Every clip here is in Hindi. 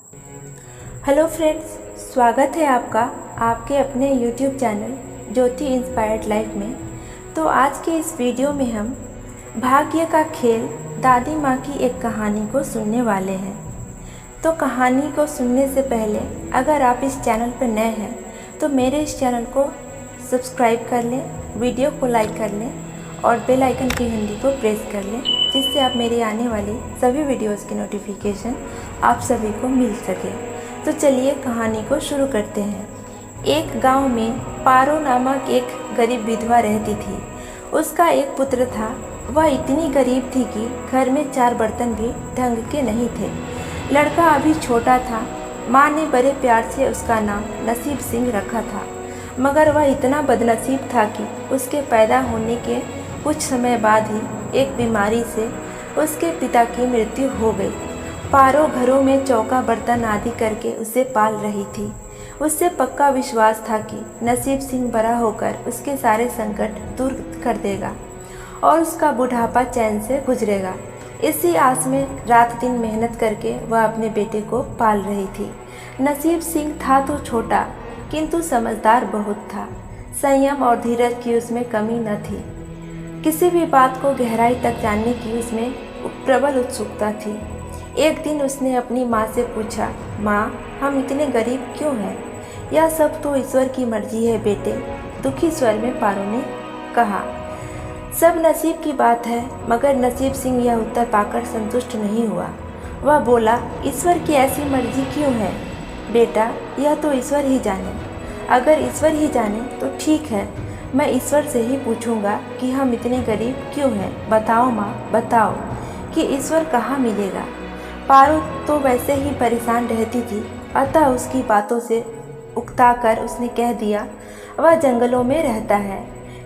हेलो फ्रेंड्स, स्वागत है आपका आपके अपने यूट्यूब चैनल ज्योति इंस्पायर्ड लाइफ में। तो आज के इस वीडियो में हम भाग्य का खेल दादी माँ की एक कहानी को सुनने वाले हैं। तो कहानी को सुनने से पहले अगर आप इस चैनल पर नए हैं तो मेरे इस चैनल को सब्सक्राइब कर लें, वीडियो को लाइक कर लें और बेल आइकन की घंटी को प्रेस कर लें, जिससे आप मेरी आने वाली सभी वीडियोस की नोटिफिकेशन आप सभी को मिल सके। तो चलिए कहानी को शुरू करते हैं। एक गांव में पारो नामक एक गरीब विधवा रहती थी। उसका एक पुत्र था। वह इतनी गरीब थी कि घर में 4 बर्तन भी ढंग के नहीं थे। लड़का अभी छोटा था। माँ ने बड़े प्यार से उसका नाम नसीब सिंह रखा था, मगर वह इतना बदनसीब था कि उसके पैदा होने के कुछ समय बाद ही एक बीमारी से उसके पिता की मृत्यु हो गई। पारो घरों में चौका बर्तन आदि करके उसे पाल रही थी। उससे पक्का विश्वास था कि नसीब सिंह बड़ा होकर उसके सारे संकट दूर कर देगा और उसका बुढ़ापा चैन से गुजरेगा। इसी आस में रात दिन मेहनत करके वह अपने बेटे को पाल रही थी। नसीब सिंह था तो छोटा, किंतु समझदार बहुत था। संयम और धीरज की उसमें कमी न थी। किसी भी बात को गहराई तक जानने की उसमें प्रबल उत्सुकता थी। एक दिन उसने अपनी माँ से पूछा, माँ, हम इतने गरीब क्यों हैं? यह सब तो ईश्वर की मर्जी है बेटे, दुखी स्वर में पारो ने कहा। सब नसीब की बात है। मगर नसीब सिंह यह उत्तर पाकर संतुष्ट नहीं हुआ। वह बोला, ईश्वर की ऐसी मर्जी क्यों है बेटा? यह तो ईश्वर ही जाने। अगर ईश्वर ही जाने तो ठीक है, मैं ईश्वर से ही पूछूंगा कि हम इतने गरीब क्यों हैं। बताओ माँ, बताओ कि ईश्वर कहाँ मिलेगा। पारो तो वैसे ही परेशान रहती थी, अतः उसकी बातों से उकताकर उसने कह दिया, वह जंगलों में रहता है,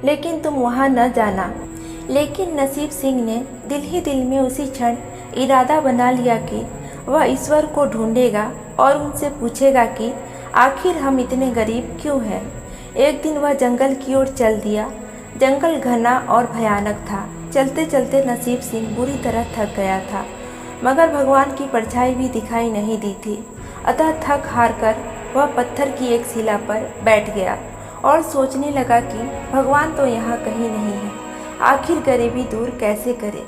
लेकिन तुम वहाँ न जाना। लेकिन नसीब सिंह ने दिल ही दिल में उसी क्षण इरादा बना लिया कि वह ईश्वर को ढूंढेगा और उनसे पूछेगा कि आखिर हम इतने गरीब क्यों हैं। एक दिन वह जंगल की ओर चल दिया। जंगल घना और भयानक था। चलते चलते नसीब सिंह बुरी तरह थक गया था, मगर भगवान की परछाई भी दिखाई नहीं दी थी। अतः थक हार कर वह पत्थर की एक शिला पर बैठ गया और सोचने लगा कि भगवान तो यहाँ कहीं नहीं है, आखिर गरीबी दूर कैसे करे।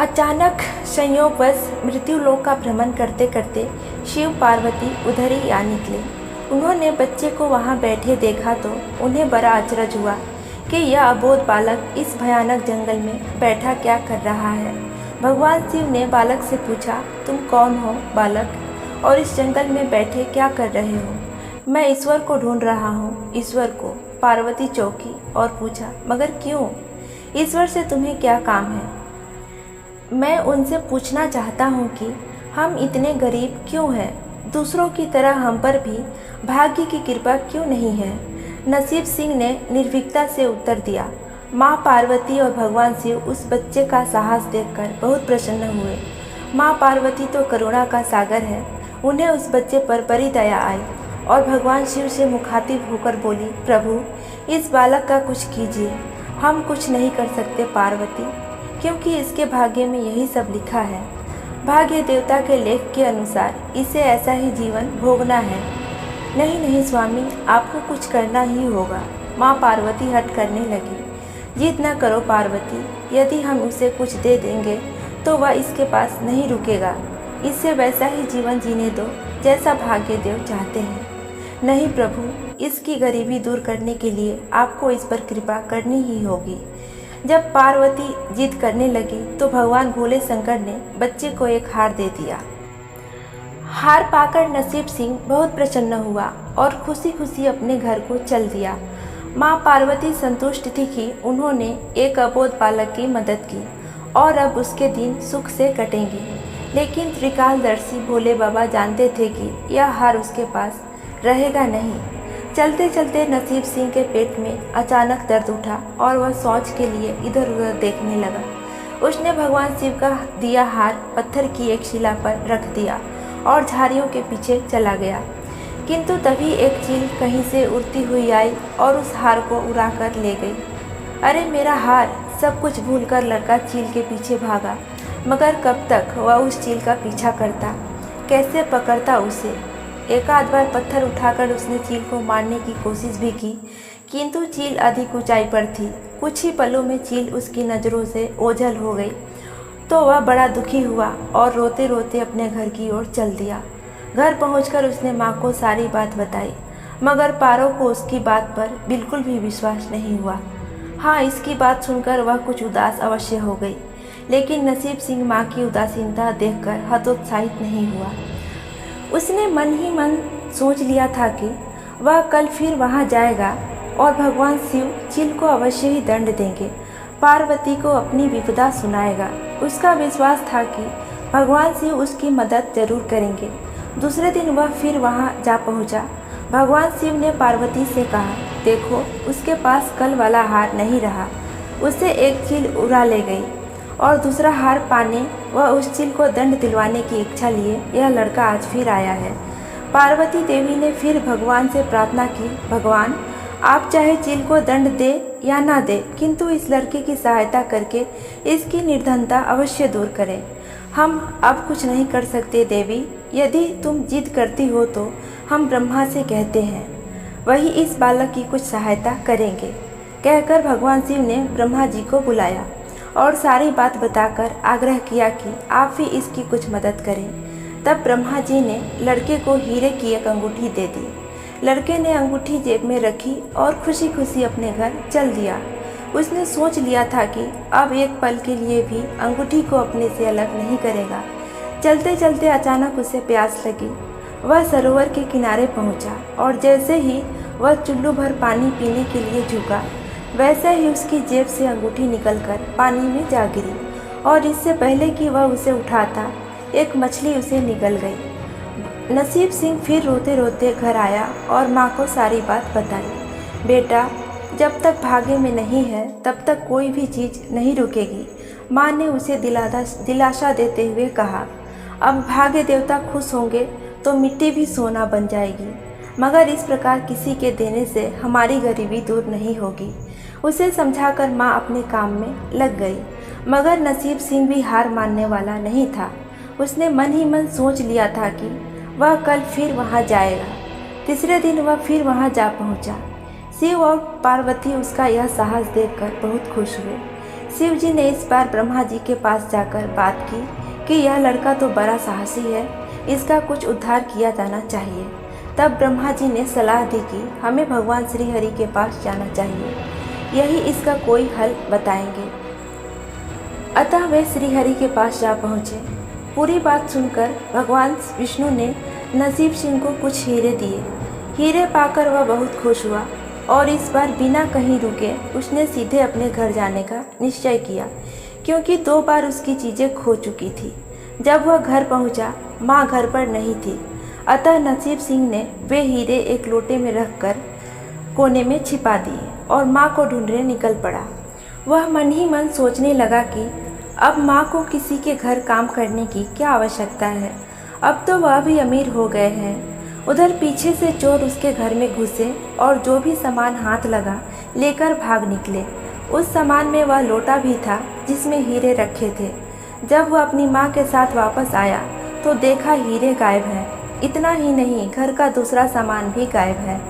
अचानक संयोगवश मृत्युलोक का भ्रमण करते करते शिव पार्वती उधर ही आ निकले। उन्होंने बच्चे को वहाँ बैठे देखा तो उन्हें बड़ा अचरज हुआ कि यह अबोध बालक इस भयानक जंगल में बैठा क्या कर रहा है। भगवान शिव ने बालक से पूछा, तुम कौन हो बालक, और इस जंगल में बैठे क्या कर रहे हो? मैं ईश्वर को ढूंढ रहा हूँ। ईश्वर को? पार्वती चौंकी और पूछा, मगर क्यों? ईश्वर से तुम्हें क्या काम है? मैं उनसे पूछना चाहता हूँ कि हम इतने गरीब क्यों हैं? दूसरों की तरह हम पर भी भाग्य की कृपा क्यों नहीं है? नसीब सिंह ने निर्भीकता से उत्तर दिया। माँ पार्वती और भगवान शिव उस बच्चे का साहस देखकर बहुत प्रसन्न हुए। माँ पार्वती तो करुणा का सागर है। उन्हें उस बच्चे पर बड़ी दया आई और भगवान शिव से मुखातिब होकर बोली, प्रभु, इस बालक का कुछ कीजिए। हम कुछ नहीं कर सकते पार्वती, क्योंकि इसके भाग्य में यही सब लिखा है। भाग्य देवता के लेख के अनुसार इसे ऐसा ही जीवन भोगना है। नहीं नहीं स्वामी, आपको कुछ करना ही होगा। माँ पार्वती हट करने लगी। जिद न करो पार्वती, यदि हम उसे कुछ दे देंगे तो वह इसके पास नहीं रुकेगा। इससे वैसा ही जीवन जीने दो जैसा भाग्य देव चाहते हैं। नहीं प्रभु, इसकी गरीबी दूर करने के लिए आपको इस पर कृपा करनी ही होगी। जब पार्वती जिद करने लगी तो भगवान भोले शंकर ने बच्चे को एक हार दे दिया। हार पाकर नसीब सिंह बहुत प्रसन्न हुआ और खुशी खुशी अपने घर को चल दिया। माँ पार्वती संतुष्ट थी कि उन्होंने एक अबोध बालक की मदद की और अब उसके दिन सुख से कटेंगे। लेकिन त्रिकालदर्शी भोले बाबा जानते थे कि यह हार उसके पास रहेगा नहीं। चलते चलते नसीब सिंह के पेट में अचानक दर्द उठा और वह शौच के लिए इधर उधर देखने लगा। उसने भगवान शिव का दिया हार पत्थर की एक शिला पर रख दिया और झाड़ियों के पीछे चला गया। किंतु तभी एक चील कहीं से उड़ती हुई आई और उस हार को उड़ाकर ले गई। अरे मेरा हार! सब कुछ भूलकर लड़का चील के पीछे भागा, मगर कब तक वह उस चील का पीछा करता। कैसे पकड़ता उसे। एक आध बार पत्थर उठाकर उसने चील को मारने की कोशिश भी की, किंतु चील अधिक ऊंचाई पर थी। कुछ ही पलों में चील उसकी नज़रों से ओझल हो गई तो वह बड़ा दुखी हुआ और रोते रोते अपने घर की ओर चल दिया। घर पहुंचकर उसने माँ को सारी बात बताई, मगर पारो को उसकी बात पर बिल्कुल भी विश्वास नहीं हुआ। हाँ, इसकी बात सुनकर वह कुछ उदास अवश्य हो गई, लेकिन नसीब सिंह माँ की उदासीनता देखकर हतोत्साहित नहीं हुआ। उसने मन ही मन सोच लिया था कि वह कल फिर वहाँ जाएगा और भगवान शिव चील को अवश्य ही दंड देंगे, पार्वती को अपनी विपदा सुनाएगा। उसका विश्वास था कि भगवान शिव उसकी मदद जरूर करेंगे। दूसरे दिन वह फिर वहाँ जा पहुँचा। भगवान शिव ने पार्वती से कहा, देखो उसके पास कल वाला हार नहीं रहा, उसे एक चील उड़ा ले गई और दूसरा हार पाने वह उस चील को दंड दिलवाने की इच्छा लिए यह लड़का आज फिर आया है। पार्वती देवी ने फिर भगवान से प्रार्थना की, भगवान आप चाहे चील को दंड दे या ना दे, किंतु इस लड़के की सहायता करके इसकी निर्धनता अवश्य दूर करें। हम अब कुछ नहीं कर सकते देवी, यदि तुम जिद करती हो तो हम ब्रह्मा से कहते हैं, वही इस बालक की कुछ सहायता करेंगे। कहकर भगवान शिव ने ब्रह्मा जी को बुलाया और सारी बात बताकर आग्रह किया कि आप भी इसकी कुछ मदद करें। तब ब्रह्मा जी ने लड़के को हीरे की एक अंगूठी दे दी। लड़के ने अंगूठी जेब में रखी और खुशी खुशी अपने घर चल दिया। उसने सोच लिया था कि अब एक पल के लिए भी अंगूठी को अपने से अलग नहीं करेगा। चलते चलते अचानक उसे प्यास लगी। वह सरोवर के किनारे पहुंचा और जैसे ही वह चुल्लू भर पानी पीने के लिए झुका, वैसे ही उसकी जेब से अंगूठी निकलकर पानी में जा गिरी और इससे पहले कि वह उसे उठाता, एक मछली उसे निगल गई। नसीब सिंह फिर रोते रोते घर आया और माँ को सारी बात बताई। बेटा, जब तक भाग्य में नहीं है तब तक कोई भी चीज़ नहीं रुकेगी। माँ ने उसे दिलासा देते हुए कहा, अब भाग्य देवता खुश होंगे तो मिट्टी भी सोना बन जाएगी, मगर इस प्रकार किसी के देने से हमारी गरीबी दूर नहीं होगी। उसे समझाकर माँ अपने काम में लग गई, मगर नसीब सिंह भी हार मानने वाला नहीं था। उसने मन ही मन सोच लिया था कि वह कल फिर वहाँ जाएगा। तीसरे दिन वह फिर वहाँ जा पहुँचा। शिव और पार्वती उसका यह साहस देखकर बहुत खुश हुए। शिव जी ने इस बार ब्रह्मा जी के पास जाकर बात की कि यह लड़का तो बड़ा साहसी है, इसका कुछ उद्धार किया जाना चाहिए। तब ब्रह्मा जी ने सलाह दी कि हमें भगवान श्री हरि के पास जाना चाहिए, यही इसका कोई हल बताएंगे। अतः वे श्री हरि के पास जा पहुँचे। पूरी बात सुनकर भगवान विष्णु ने नसीब सिंह को कुछ हीरे दिए। हीरे पाकर वह बहुत खुश हुआ और इस बार बिना कहीं रुके उसने सीधे अपने घर जाने का निश्चय किया, क्योंकि 2 बार उसकी चीज़ें खो चुकी थी। जब वह घर पहुंचा, माँ घर पर नहीं थी, अतः नसीब सिंह ने वे हीरे एक लोटे में रखकर कोने में छिपा दिए और माँ को ढूंढने निकल पड़ा। वह मन ही मन सोचने लगा कि अब माँ को किसी के घर काम करने की क्या आवश्यकता है, अब तो वह भी अमीर हो गए हैं। उधर पीछे से चोर उसके घर में घुसे और जो भी सामान हाथ लगा लेकर भाग निकले। उस सामान में वह लोटा भी था जिसमें हीरे रखे थे। जब वह अपनी माँ के साथ वापस आया तो देखा हीरे गायब हैं। इतना ही नहीं, घर का दूसरा सामान भी गायब है।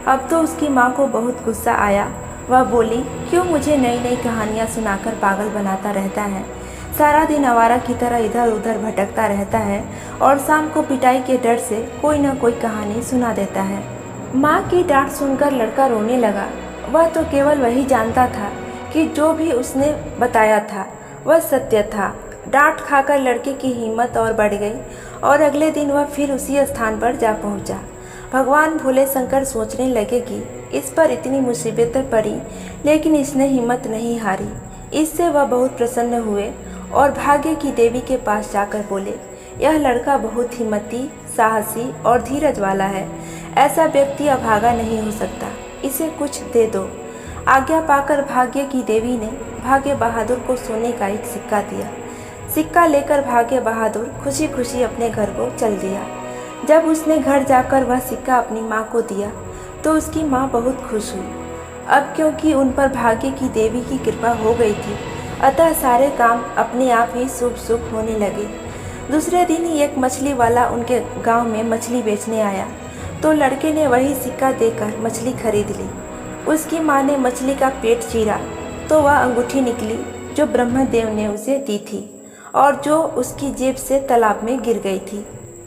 अब तो उसकी माँ को बहुत गुस्सा आया। वह बोली, क्यों मुझे नई नई कहानियाँ सुनाकर पागल बनाता रहता है, सारा दिन आवारा की तरह इधर उधर भटकता रहता है और शाम को पिटाई के डर से कोई न कोई कहानी सुना देता है। माँ की डांट सुनकर लड़का रोने लगा। वह तो केवल वही जानता था कि जो भी उसने बताया था वह सत्य था। डांट खाकर लड़के की हिम्मत और बढ़ गई और अगले दिन वह फिर उसी स्थान पर जा पहुंचा। भगवान भोले शंकर सोचने लगे कि इस पर इतनी मुसीबतें पड़ी, लेकिन इसने हिम्मत नहीं हारी। इससे वह बहुत प्रसन्न हुए और भाग्य की देवी के पास जाकर बोले, यह लड़का बहुत हिम्मती, साहसी और धीरज वाला है। ऐसा व्यक्ति अभागा नहीं हो सकता, इसे कुछ दे दो। आज्ञा पाकर भाग्य की देवी ने भाग्य बहादुर को सोने का एक सिक्का दिया। सिक्का लेकर भाग्य बहादुर खुशी खुशी अपने घर को चल दिया। जब उसने घर जाकर वह सिक्का अपनी माँ को दिया तो उसकी माँ बहुत खुश हुई। अब क्योंकि उन पर भाग्य की देवी की कृपा हो गई थी, अतः सारे काम अपने आप ही शुभ शुभ होने लगे। दूसरे दिन ही एक मछली वाला उनके गांव में मछली बेचने आया तो लड़के ने वही सिक्का देकर मछली खरीद ली। उसकी माँ ने मछली का पेट चीरा तो वह अंगूठी निकली जो ब्रह्मदेव ने उसे दी थी और जो उसकी जेब से तालाब में गिर गई थी।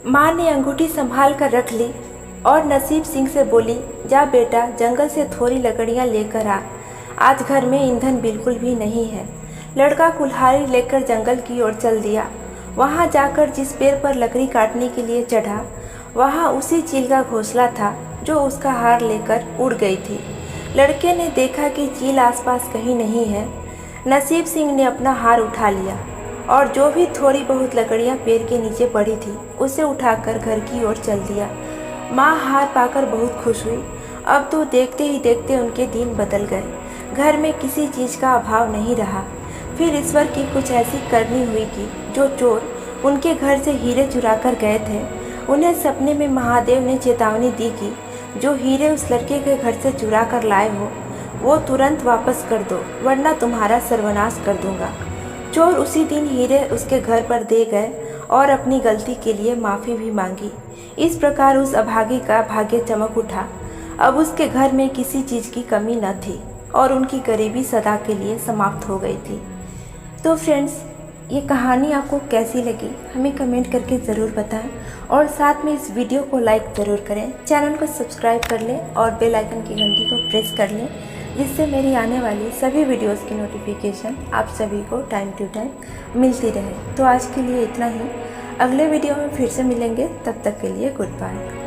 माँ ने अंगूठी संभाल कर रख ली और नसीब सिंह से बोली, जा बेटा जंगल से थोड़ी लकड़ियाँ लेकर आ, आज घर में ईंधन बिल्कुल भी नहीं है। लड़का कुल्हाड़ी लेकर जंगल की ओर चल दिया। वहाँ जाकर जिस पेड़ पर लकड़ी काटने के लिए चढ़ा वहाँ उसी चील का घोंसला था जो उसका हार लेकर उड़ गई थी। लड़के ने देखा कि चील आसपास कहीं नहीं है। नसीब सिंह ने अपना हार उठा लिया और जो भी थोड़ी बहुत लकड़ियाँ पेड़ के नीचे पड़ी थी उसे उठाकर घर की ओर चल दिया। माँ हार पाकर बहुत खुश हुई। अब तो देखते ही देखते उनके दिन बदल गए। घर में किसी चीज़ का अभाव नहीं रहा। फिर ईश्वर की कुछ ऐसी करनी हुई कि जो चोर उनके घर से हीरे चुरा कर गए थे उन्हें सपने में महादेव ने चेतावनी दी कि जो हीरे उस लड़के के घर से चुरा कर लाए हो वो तुरंत वापस कर दो वरना तुम्हारा सर्वनाश कर दूंगा। चोर उसी दिन हीरे उसके घर पर दे गए और अपनी गलती के लिए माफ़ी भी मांगी। इस प्रकार उस अभागी का भाग्य चमक उठा। अब उसके घर में किसी चीज़ की कमी न थी और उनकी गरीबी सदा के लिए समाप्त हो गई थी। तो फ्रेंड्स, ये कहानी आपको कैसी लगी हमें कमेंट करके ज़रूर बताएं और साथ में इस वीडियो को लाइक ज़रूर करें। चैनल को सब्सक्राइब कर लें और बेल आइकन की घंटी को प्रेस कर लें जिससे मेरी आने वाली सभी वीडियोस की नोटिफिकेशन आप सभी को टाइम टू टाइम मिलती रहे। तो आज के लिए इतना ही। अगले वीडियो में फिर से मिलेंगे, तब तक के लिए गुड बाय।